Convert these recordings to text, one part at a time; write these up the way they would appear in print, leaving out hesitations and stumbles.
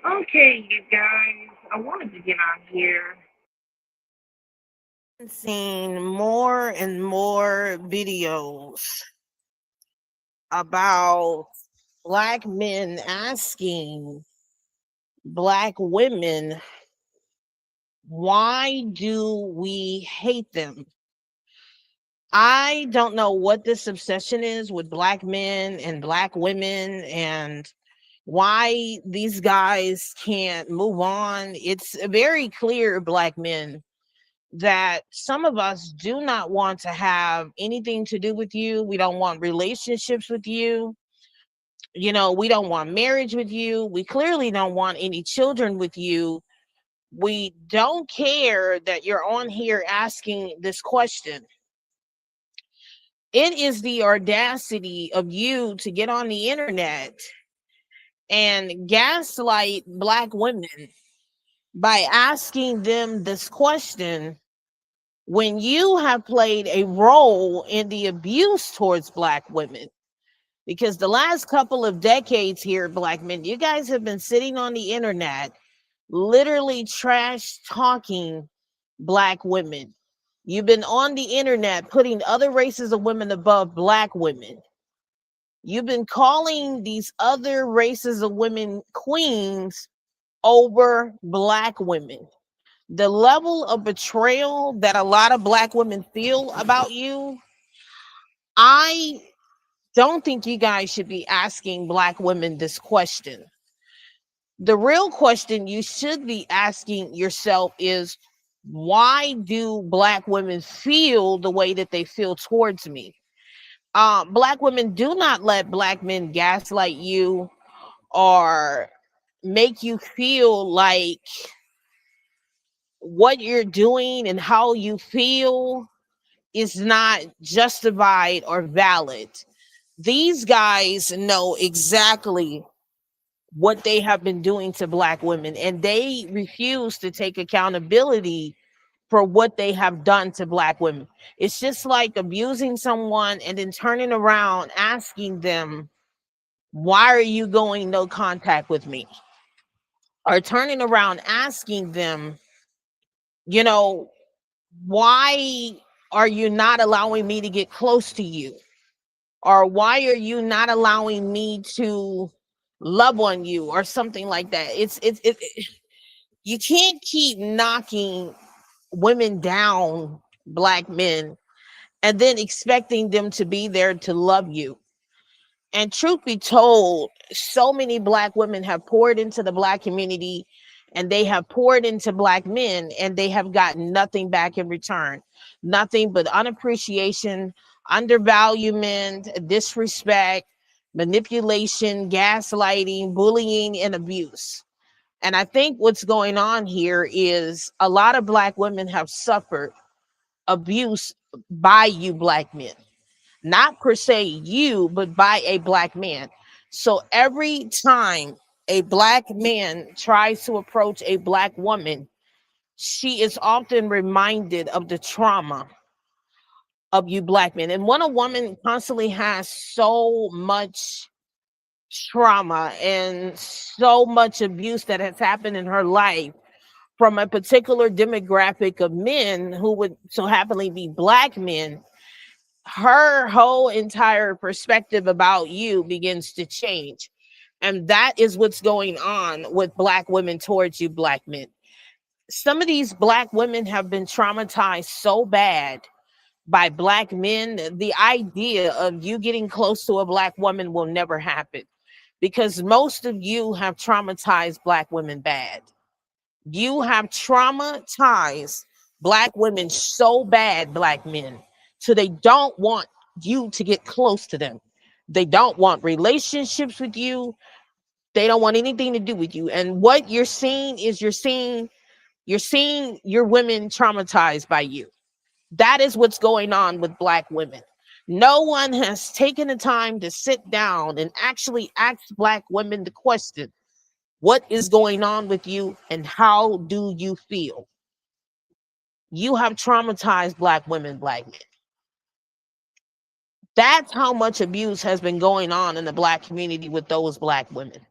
Okay, you guys, I wanted to get on here. Seeing more and more videos about black men asking black women, why do we hate them? I don't know what this obsession is with black men and black women and why these guys can't move on. It's very clear, black men, that some of us do not want to have anything to do with you. We don't want relationships with you. We don't want marriage with you. We clearly don't want any children with you. We don't care that you're on here asking this question. It is the audacity of you to get on the internet and gaslight black women by asking them this question when you have played a role in the abuse towards black women. Because the last couple of decades here, black men, you guys have been sitting on the internet, literally trash talking black women. You've been on the internet putting other races of women above black women. You've been calling these other races of women queens over black women. The level of betrayal that a lot of black women feel about you, I don't think you guys should be asking black women this question. The real question you should be asking yourself is, why do black women feel the way that they feel towards me? Black women, do not let black men gaslight you or make you feel like what you're doing and how you feel is not justified or valid. These guys know exactly what they have been doing to black women, and they refuse to take accountability for what they have done to black women. It's just like abusing someone and then turning around asking them, why are you going no contact with me? Or turning around asking them, you know, why are you not allowing me to get close to you? Or why are you not allowing me to love on you or something like that? You can't keep knocking women down, black men, and then expecting them to be there to love you. And truth be told, so many black women have poured into the black community and they have poured into black men and they have gotten nothing back in return. Nothing but unappreciation, undervaluement, disrespect, manipulation, gaslighting, bullying, and abuse. And I think what's going on here is a lot of black women have suffered abuse by you black men, not per se you, but by a black man. So every time a black man tries to approach a black woman, she is often reminded of the trauma of you black men. And when a woman constantly has so much trauma and so much abuse that has happened in her life from a particular demographic of men who would so happily be black men, her whole entire perspective about you begins to change. And that is what's going on with black women towards you, black men. Some of these black women have been traumatized so bad by black men, the idea of you getting close to a black woman will never happen because most of you have traumatized black women bad. You have traumatized black women so bad, black men, so they don't want you to get close to them. They don't want relationships with you. They don't want anything to do with you. And what you're seeing is you're seeing your women traumatized by you. That is what's going on with black women. No one has taken the time to sit down and actually ask black women the question, what is going on with you and how do you feel? You have traumatized black women, black men. That's how much abuse has been going on in the black community with those black women.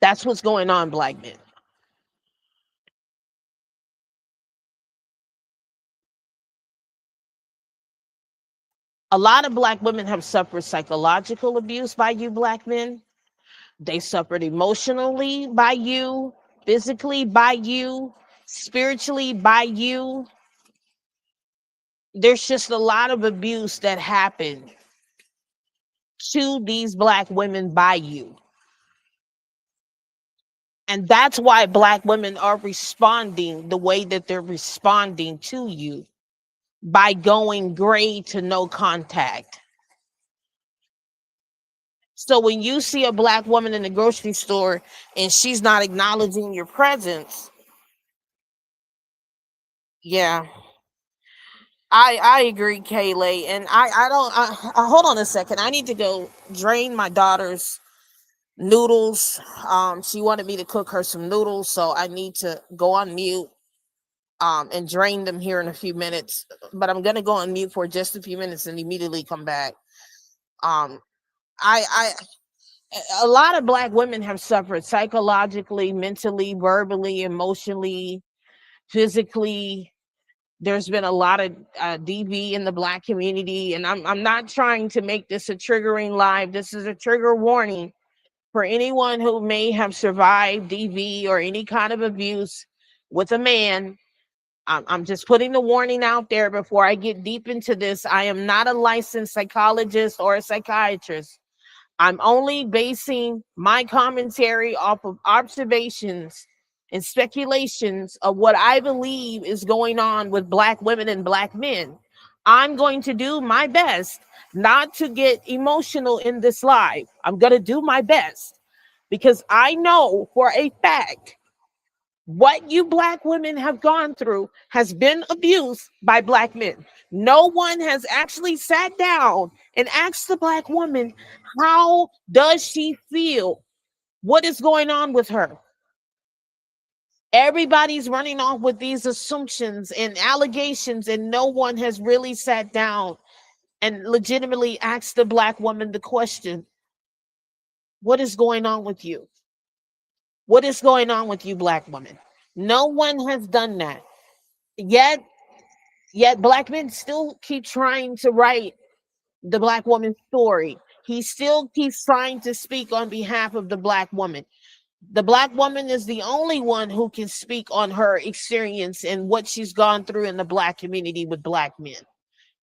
That's what's going on, black men. A lot of black women have suffered psychological abuse by you, black men. They suffered emotionally by you, physically by you, spiritually by you. There's just a lot of abuse that happened to these black women by you. And that's why black women are responding the way that they're responding to you, by going gray to no contact. So when you see a black woman in the grocery store and she's not acknowledging your presence, yeah, I agree, Kaylee. And I don't hold on a second. I need to go drain my daughter's noodles. She wanted me to cook her some noodles, so I need to go on mute and drain them here in a few minutes. But I'm gonna go on mute for just a few minutes and immediately come back. Um, I a lot of black women have suffered psychologically, mentally, verbally, emotionally, physically. There's been a lot of DV in the black community, and I'm not trying to make this a triggering live. This is a trigger warning for anyone who may have survived DV or any kind of abuse with a man. I'm just putting the warning out there before I get deep into this. I am not a licensed psychologist or a psychiatrist. I'm only basing my commentary off of observations and speculations of what I believe is going on with black women and black men. I'm going to do my best not to get emotional in this live. I'm going to do my best because I know for a fact what you black women have gone through has been abused by black men. No one has actually sat down and asked the black woman, how does she feel? What is going on with her? Everybody's running off with these assumptions and allegations, and no one has really sat down and legitimately asked the black woman the question, what is going on with you? What is going on with you, black women? No one has done that. Yet black men still keep trying to write the black woman's story. He still keeps trying to speak on behalf of the black woman. The black woman is the only one who can speak on her experience and what she's gone through in the black community with black men.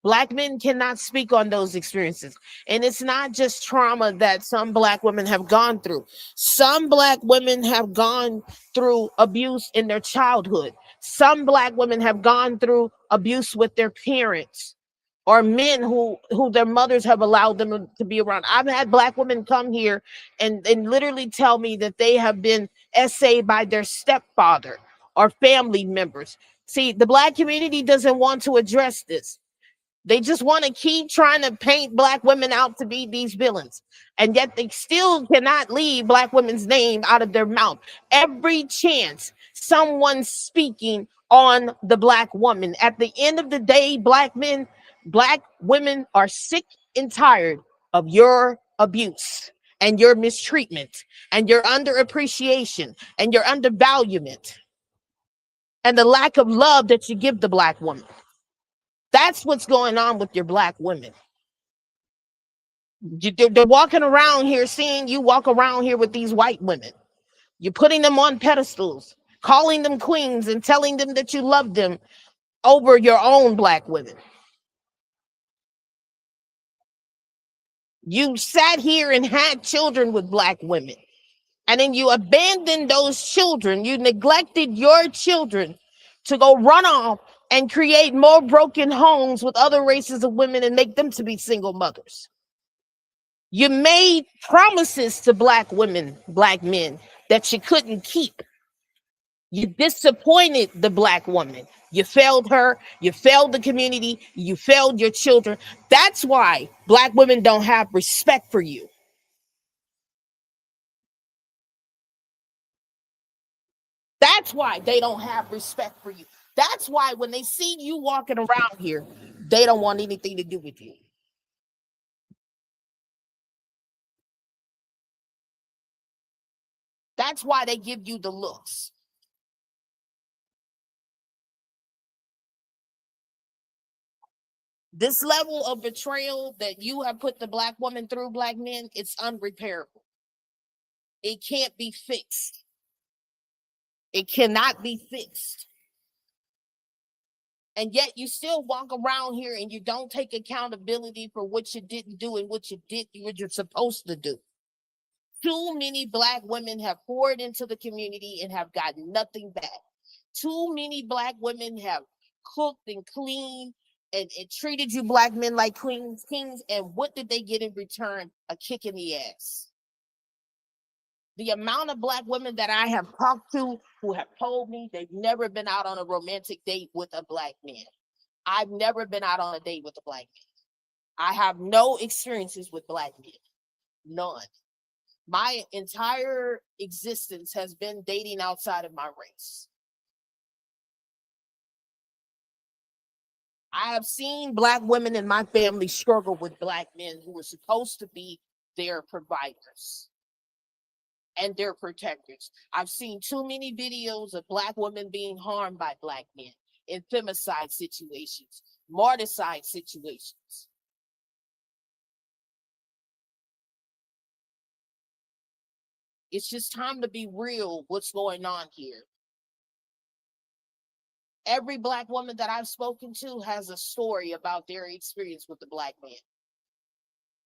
Black men cannot speak on those experiences. And it's not just trauma that some black women have gone through. Some black women have gone through abuse in their childhood. Some black women have gone through abuse with their parents or men who their mothers have allowed them to be around. I've had black women come here and literally tell me that they have been essayed by their stepfather or family members. See, the black community doesn't want to address this. They just want to keep trying to paint black women out to be these villains. And yet they still cannot leave black women's name out of their mouth. Every chance someone's speaking on the black woman. At the end of the day, black men, black women are sick and tired of your abuse and your mistreatment and your underappreciation and your undervaluement and the lack of love that you give the black woman. That's what's going on with your black women. They're walking around here seeing you walk around here with these white women. You're putting them on pedestals, calling them queens and telling them that you love them over your own black women. You sat here and had children with black women, and then you abandoned those children. You neglected your children to go run off and create more broken homes with other races of women and make them to be single mothers. You made promises to black women, black men that you couldn't keep. You disappointed the black woman. You failed her. You failed the community. You failed your children. That's why black women don't have respect for you. That's why they don't have respect for you. That's why when they see you walking around here, they don't want anything to do with you. That's why they give you the looks. This level of betrayal that you have put the Black woman through, Black men, it's unrepairable. It can't be fixed. It cannot be fixed. And yet you still walk around here and you don't take accountability for what you didn't do and what you're supposed to do. Too many Black women have poured into the community and have gotten nothing back. Too many Black women have cooked and cleaned and treated you Black men like queens, kings. And what did they get in return? A kick in the ass. The amount of Black women that I have talked to who have told me they've never been out on a romantic date with a Black man. I've never been out on a date with a Black man. I have no experiences with Black men. None. My entire existence has been dating outside of my race. I have seen Black women in my family struggle with Black men who were supposed to be their providers and their protectors. I've seen too many videos of Black women being harmed by Black men in femicide situations, martyrside situations. It's just time to be real what's going on here. Every Black woman that I've spoken to has a story about their experience with the Black man.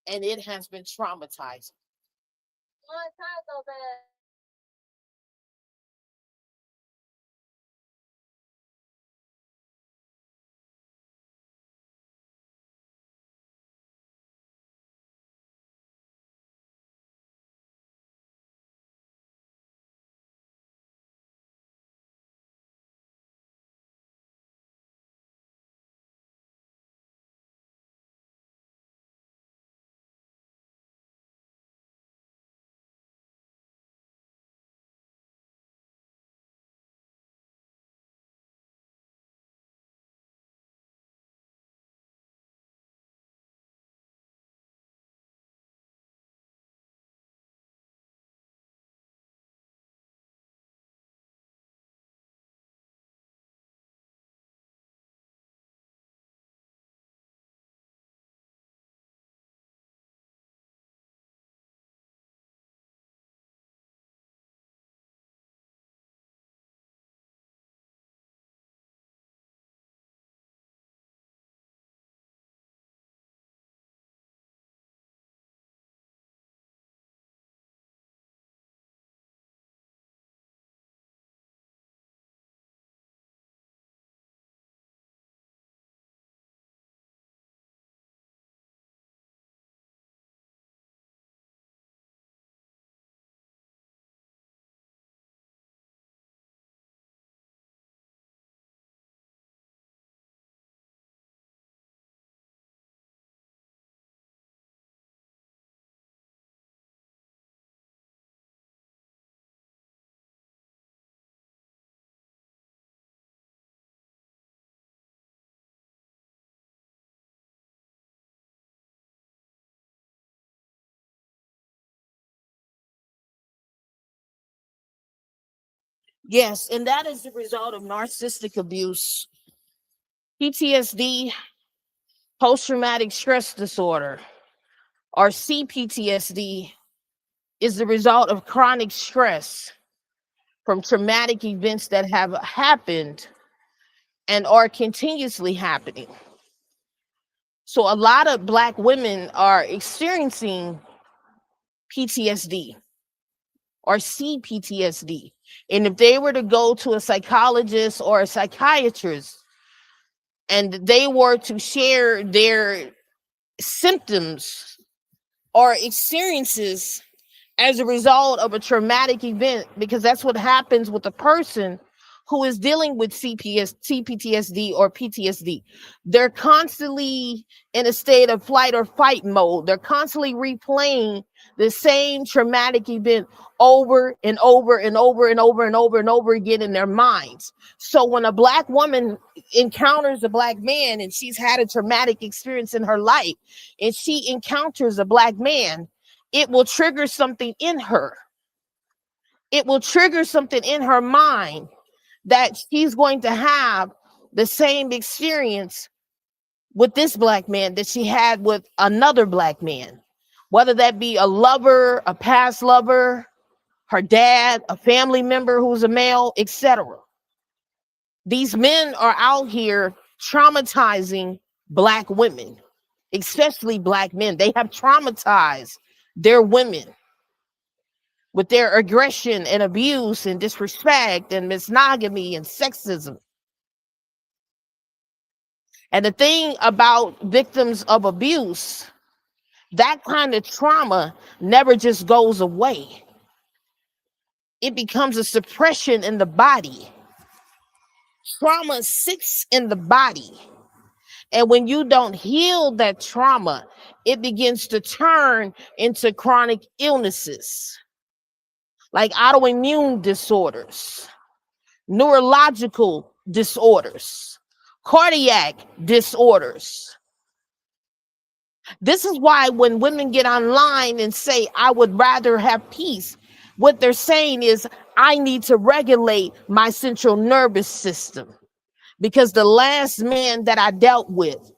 And it has been traumatizing. Yes, and that is the result of narcissistic abuse, PTSD, post traumatic stress disorder, or CPTSD, is the result of chronic stress from traumatic events that have happened and are continuously happening. So, a lot of Black women are experiencing PTSD or CPTSD. And if they were to go to a psychologist or a psychiatrist and they were to share their symptoms or experiences as a result of a traumatic event, because that's what happens with a person who is dealing with CPTSD or PTSD. They're constantly in a state of flight or fight mode. They're constantly replaying the same traumatic event over and over and over and over and over and over again in their minds. So when a Black woman encounters a Black man and she's had a traumatic experience in her life and she encounters a Black man, it will trigger something in her. it will trigger something in her mind that she's going to have the same experience with this black man that she had with another black man, whether that be a lover, a past lover, her dad, a family member who's a male, etc. These men are out here traumatizing black women, especially black men. They have traumatized their women with their aggression and abuse and disrespect and misogamy and sexism. And the thing about victims of abuse, that kind of trauma never just goes away. It becomes a suppression in the body. Trauma sits in the body. And when you don't heal that trauma, it begins to turn into chronic illnesses like autoimmune disorders, neurological disorders, cardiac disorders. This is why when women get online and say, I would rather have peace, what they're saying is, I need to regulate my central nervous system because the last man that I dealt with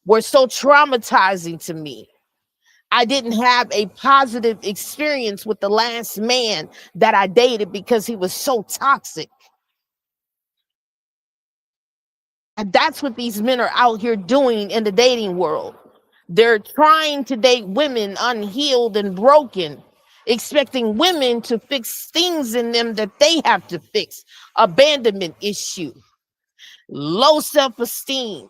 were so traumatizing to me. I didn't have a positive experience with the last man that I dated because he was so toxic. And that's what these men are out here doing in the dating world. They're trying to date women unhealed and broken, expecting women to fix things in them that they have to fix. Abandonment issue, low self-esteem,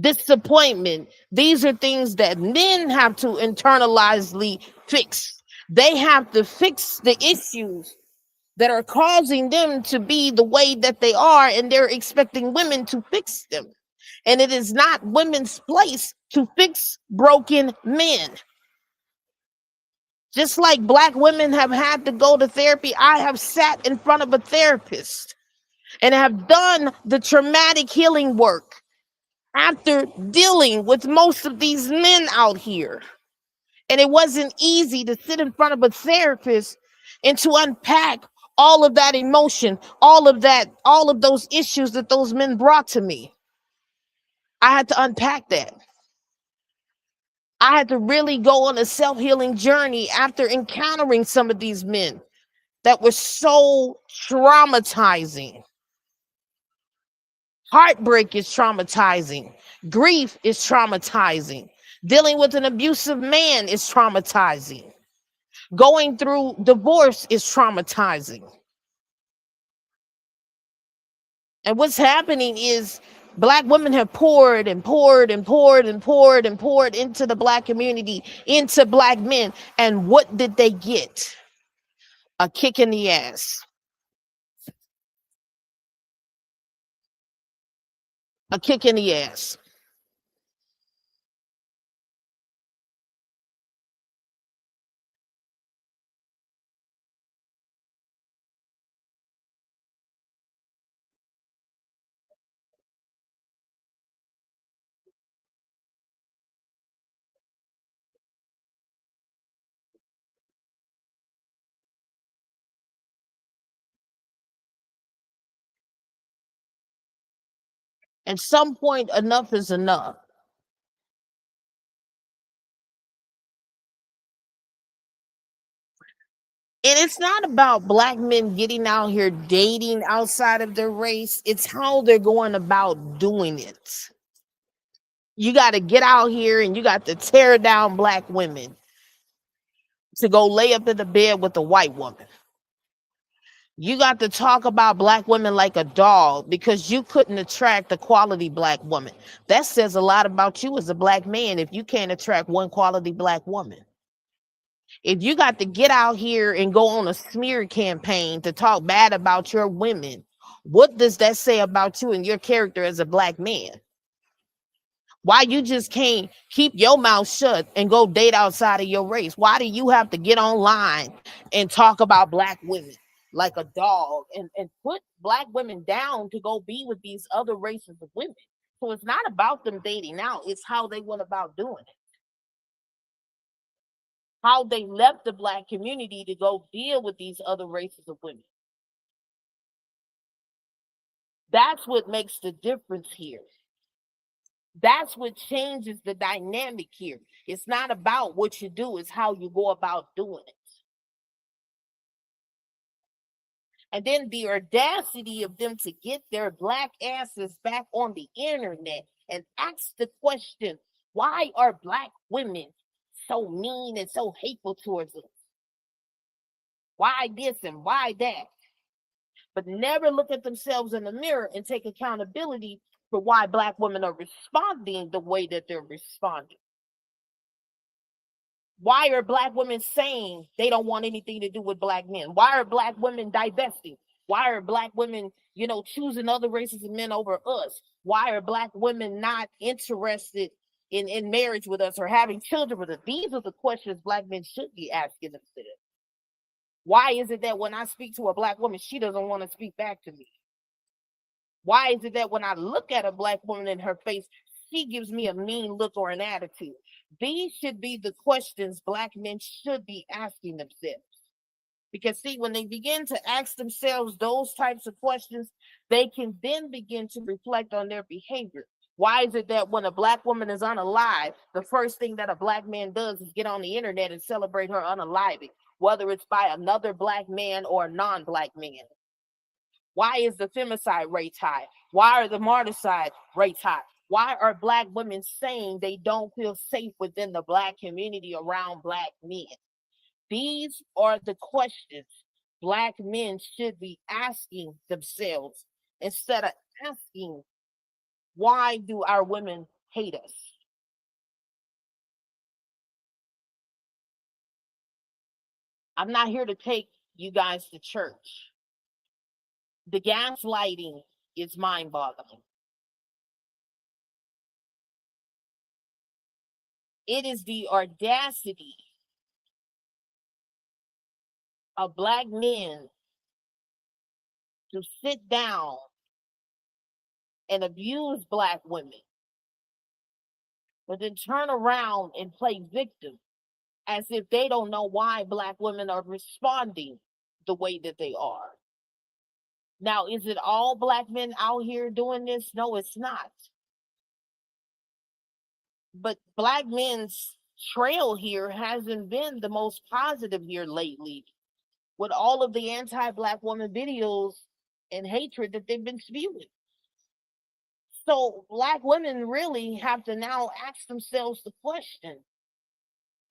disappointment. These are things that men have to internalizely fix. They have to fix the issues that are causing them to be the way that they are, and they're expecting women to fix them. And it is not women's place to fix broken men. Just like black women have had to go to therapy, I have sat in front of a therapist and have done the traumatic healing work after dealing with most of these men out here. And it wasn't easy to sit in front of a therapist and to unpack all of that emotion, all of those issues that those men brought to me. I had to unpack that. I had to really go on a self-healing journey after encountering some of these men that were so traumatizing. Heartbreak is traumatizing. Grief is traumatizing. Dealing with an abusive man is traumatizing. Going through divorce is traumatizing. And what's happening is black women have poured and poured and poured and poured and poured into the black community, into black men. And what did they get? A kick in the ass. A kick in the ass. At some point, enough is enough. And it's not about black men getting out here dating outside of their race. It's how they're going about doing it. You got to get out here and you got to tear down black women to go lay up in the bed with a white woman. You got to talk about black women like a dog because you couldn't attract a quality black woman. That says a lot about you as a black man if you can't attract one quality black woman. If you got to get out here and go on a smear campaign to talk bad about your women, what does that say about you and your character as a black man? Why you just can't keep your mouth shut and go date outside of your race? Why do you have to get online and talk about black women like a dog and put black women down to go be with these other races of women? So it's not about them dating out, it's how they went about doing it. how they left the Black community to go deal with these other races of women. That's what makes the difference here. That's what changes the dynamic here. It's not about what you do, it's how you go about doing it. And then the audacity of them to get their Black asses back on the internet and ask the question, why are Black women so mean and so hateful towards us? Why this and why that? But never look at themselves in the mirror and take accountability for why Black women are responding the way that they're responding. Why are Black women saying they don't want anything to do with Black men? Why are Black women divesting? Why are Black women, choosing other races of men over us? Why are Black women not interested in marriage with us or having children with us? These are the questions Black men should be asking themselves. Why is it that when I speak to a Black woman, she doesn't want to speak back to me? Why is it that when I look at a Black woman in her face, she gives me a mean look or an attitude? These should be the questions Black men should be asking themselves. Because see, when they begin to ask themselves those types of questions, they can then begin to reflect on their behavior. Why is it that when a Black woman is unalive, the first thing that a Black man does is get on the internet and celebrate her unaliving, whether it's by another Black man or a non-Black man? Why is the femicide rate high? Why are the martyrdom rates high? Why are Black women saying they don't feel safe within the Black community around Black men? These are the questions Black men should be asking themselves instead of asking, why do our women hate us? I'm not here to take you guys to church. The gaslighting is mind-boggling. It is the audacity of Black men to sit down and abuse Black women, but then turn around and play victim as if they don't know why Black women are responding the way that they are. Now, is it all Black men out here doing this? No, it's not. But Black men's trail here hasn't been the most positive here lately, with all of the anti-Black woman videos and hatred that they've been spewing. So Black women really have to now ask themselves the question,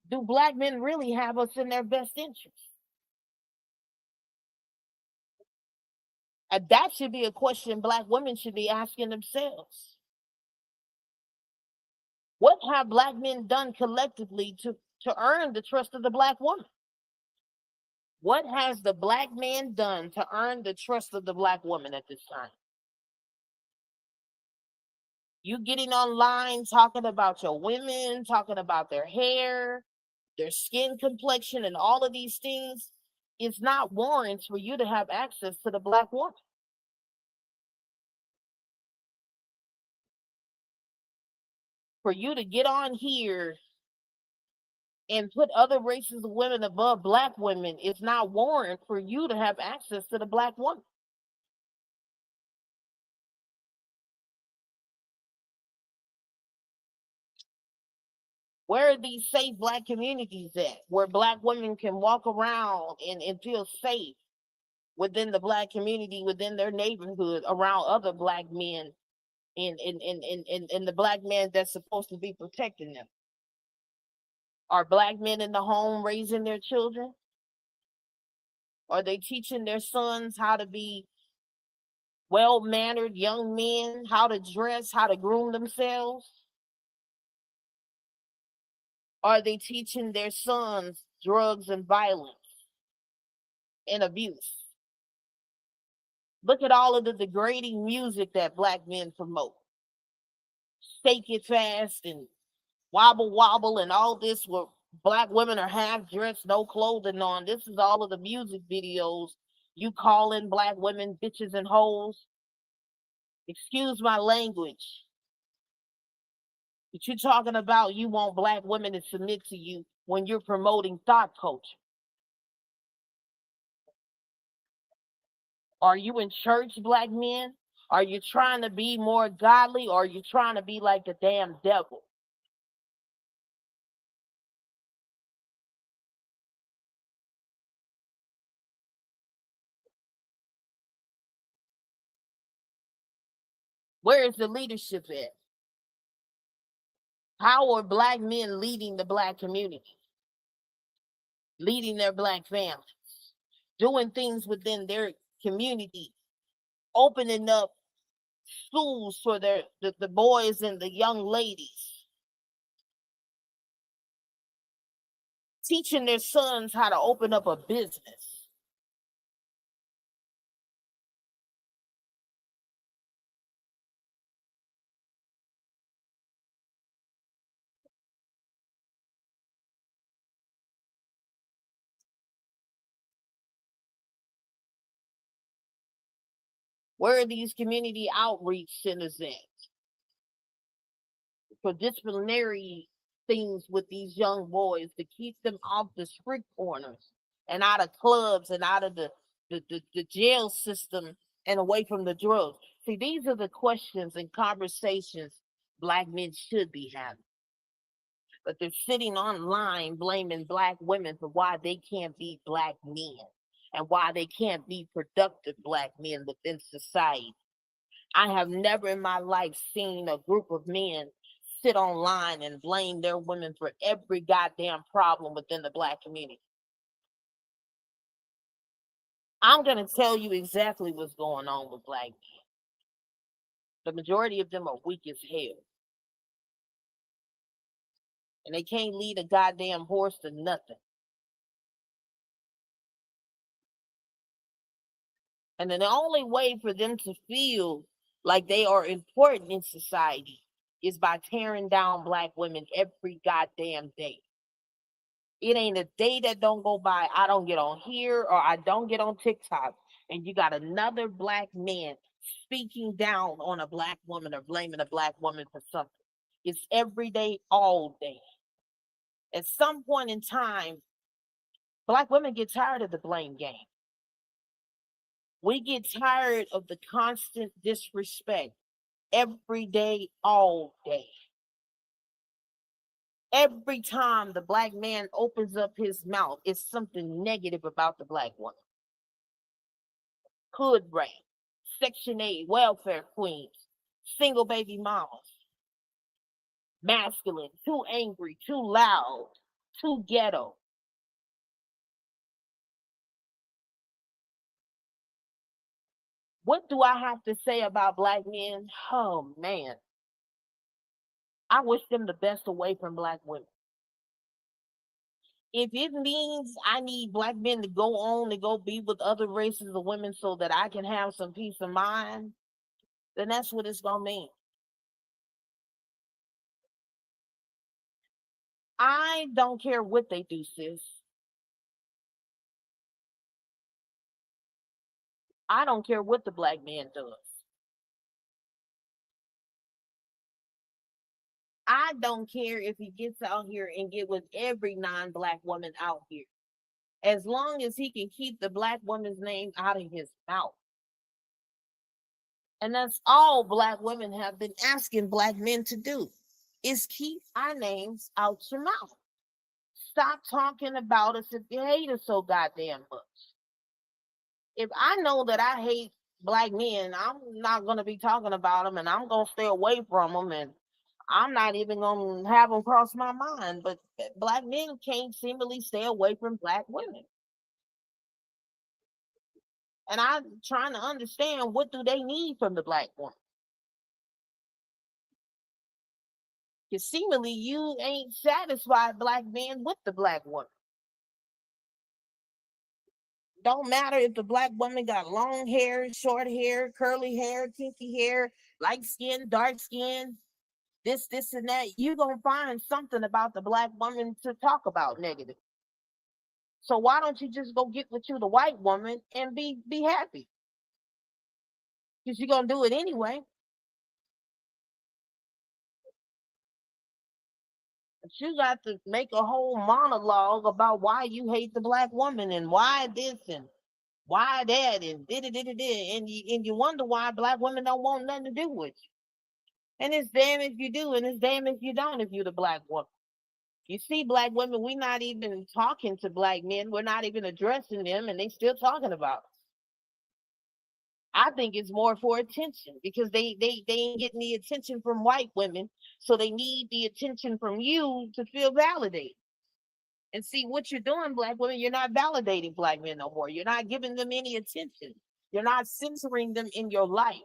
do Black men really have us in their best interest? And that should be a question Black women should be asking themselves. What have Black men done collectively to earn the trust of the Black woman? What has the Black man done to earn the trust of the Black woman at this time? You getting online talking about your women, talking about their hair, their skin complexion, and all of these things is not warrants for you to have access to the Black woman. For you to get on here and put other races of women above Black women is not warrant for you to have access to the Black woman. Where are these safe Black communities at, where Black women can walk around and feel safe within the Black community, within their neighborhood, around other Black men and the Black man that's supposed to be protecting them? Are Black men in the home raising their children? Are they teaching their sons how to be well-mannered young men, how to dress, how to groom themselves? Are they teaching their sons drugs and violence and abuse? Look at all of the degrading music that Black men promote. Shake It Fast and Wobble Wobble and all this where Black women are half dressed, no clothing on. This is all of the music videos. You calling Black women bitches and hoes. Excuse my language. But you're talking about you want Black women to submit to you when you're promoting thought culture? Are you in church, black men? Are you trying to be more godly, or are you trying to be like the damn devil? Where is the leadership at? How are black men leading the black community, leading their black families, doing things within their community, opening up schools for the boys and the young ladies, teaching their sons how to open up a business? Where are these community outreach centers at for disciplinary things with these young boys to keep them off the street corners and out of clubs and out of the jail system and away from the drugs? See, these are the questions and conversations black men should be having. But they're sitting online blaming black women for why they can't be black men and why they can't be productive black men within society. I have never in my life seen a group of men sit online and blame their women for every goddamn problem within the black community. I'm going to tell you exactly what's going on with black men. The majority of them are weak as hell. And they can't lead a goddamn horse to nothing. And then the only way for them to feel like they are important in society is by tearing down black women every goddamn day. It ain't a day that don't go by I don't get on here or I don't get on TikTok and you got another black man speaking down on a black woman or blaming a black woman for something. It's every day, all day. At some point in time, black women get tired of the blame game. We get tired of the constant disrespect every day, all day. Every time the black man opens up his mouth, it's something negative about the black woman. Hood rat, Section 8, welfare queens, single baby mamas, masculine, too angry, too loud, too ghetto. What do I have to say about black men? Oh man, I wish them the best away from black women. If it means I need black men to go on and go be with other races of women so that I can have some peace of mind, then that's what it's gonna mean. I don't care what they do, sis. I don't care what the black man does. I don't care if he gets out here and get with every non-black woman out here. As long as he can keep the black woman's name out of his mouth. And that's all black women have been asking black men to do is keep our names out your mouth. Stop talking about us if you hate us so goddamn much. If I know that I hate black men, I'm not going to be talking about them and I'm going to stay away from them and I'm not even going to have them cross my mind. But black men can't seemingly stay away from black women. And I'm trying to understand, what do they need from the black woman? Because seemingly you ain't satisfied black men with the black woman. Don't matter if the black woman got long hair, short hair, curly hair, kinky hair, light skin, dark skin, this, and that. You're going to find something about the black woman to talk about negative. So why don't you just go get with you the white woman and be happy? Because you're going to do it anyway. You got to make a whole monologue about why you hate the black woman and why this and why that and and you wonder why black women don't want nothing to do with you. And it's damn if you do, and it's damn if you don't if you're the black woman. You see, black women, we're not even talking to black men. We're not even addressing them, and they still talking about us. I think it's more for attention because they ain't getting the attention from white women, so they need the attention from you to feel validated. And see what you're doing, black women, you're not validating black men no more. You're not giving them any attention. You're not censoring them in your life.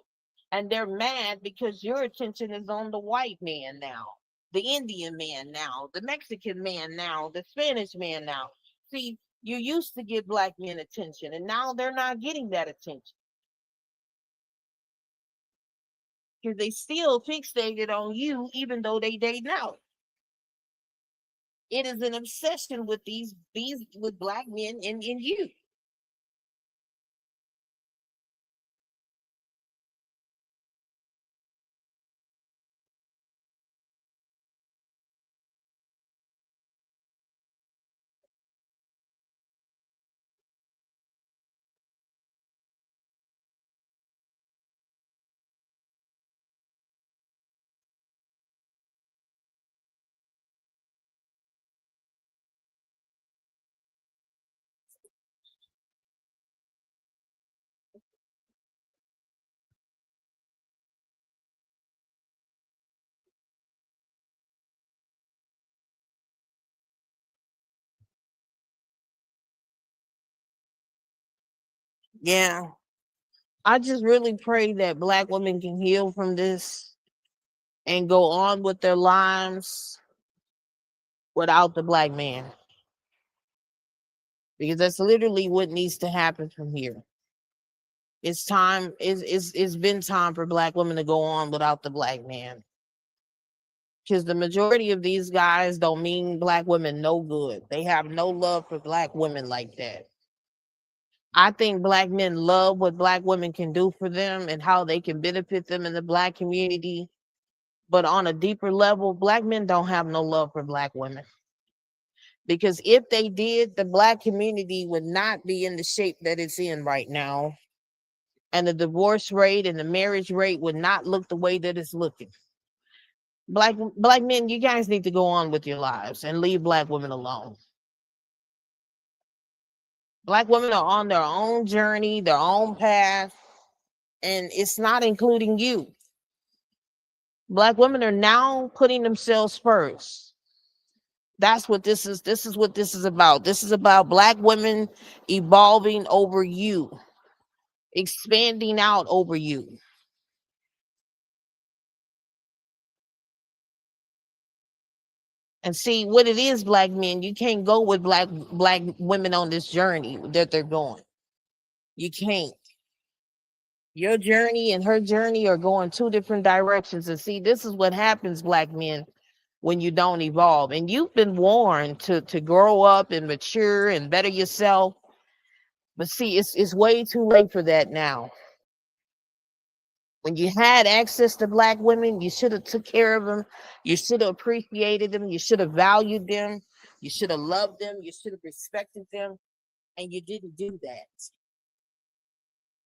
And they're mad because your attention is on the white man now, the Indian man now, the Mexican man now, the Spanish man now. See, you used to give black men attention, and now they're not getting that attention. Because they still fixated on you, even though they date out. It is an obsession with these with black men in you. Yeah. I just really pray that black women can heal from this and go on with their lives without the black man. Because that's literally what needs to happen from here. It's time, it's been time for black women to go on without the black man. Because the majority of these guys don't mean black women no good. They have no love for black women like that. I think black men love what black women can do for them and how they can benefit them in the black community. But on a deeper level, black men don't have no love for black women. Because if they did, the black community would not be in the shape that it's in right now. And the divorce rate and the marriage rate would not look the way that it's looking. Black men, you guys need to go on with your lives and leave black women alone. Black women are on their own journey, their own path, and it's not including you. Black women are now putting themselves first. That's what this is. This is what this is about. This is about black women evolving over you, expanding out over you. And see what it is, black men. You can't go with black women on this journey that they're going. You can't. Your journey and her journey are going two different directions. And see, this is what happens, black men, when you don't evolve. And you've been warned to grow up and mature and better yourself. But see, it's way too late for that now. When you had access to black women, you should have took care of them. You should have appreciated them. You should have valued them. You should have loved them. You should have respected them. And you didn't do that.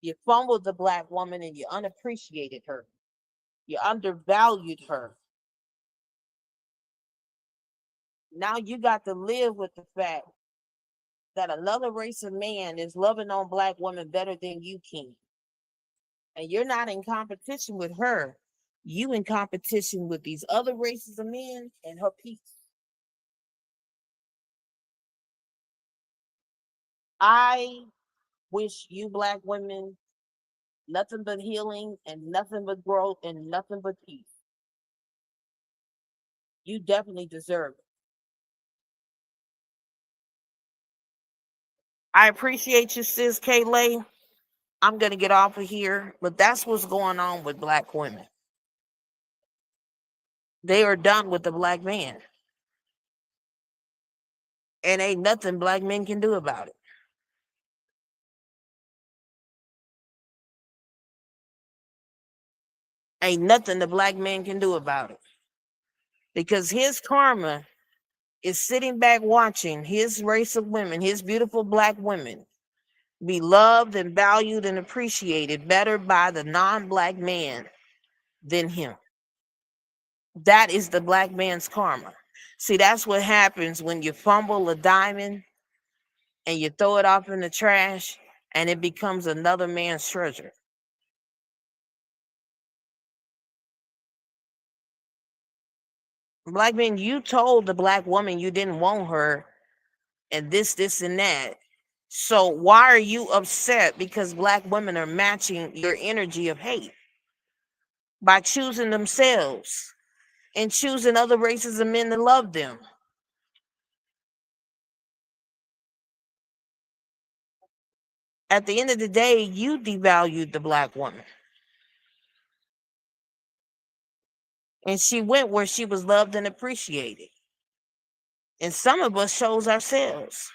You fumbled the black woman and you unappreciated her. You undervalued her. Now you got to live with the fact that another race of man is loving on black women better than you can. And you're not in competition with her. You in competition with these other races of men and her peace. I wish you black women nothing but healing and nothing but growth and nothing but peace. You definitely deserve it. I appreciate you, sis Kayla. I'm gonna get off of here, but that's what's going on with black women. They are done with the black man. And ain't nothing black men can do about it. Ain't nothing the black man can do about it. Because his karma is sitting back watching his race of women, his beautiful black women, be loved and valued and appreciated better by the non-black man than him. That is the black man's karma. See, that's what happens when you fumble a diamond and you throw it off in the trash and it becomes another man's treasure. Black men, you told the black woman you didn't want her and this, and that. So why are you upset because black women are matching your energy of hate by choosing themselves and choosing other races of men to love them? At the end of the day, you devalued the black woman. And she went where she was loved and appreciated. And some of us chose ourselves.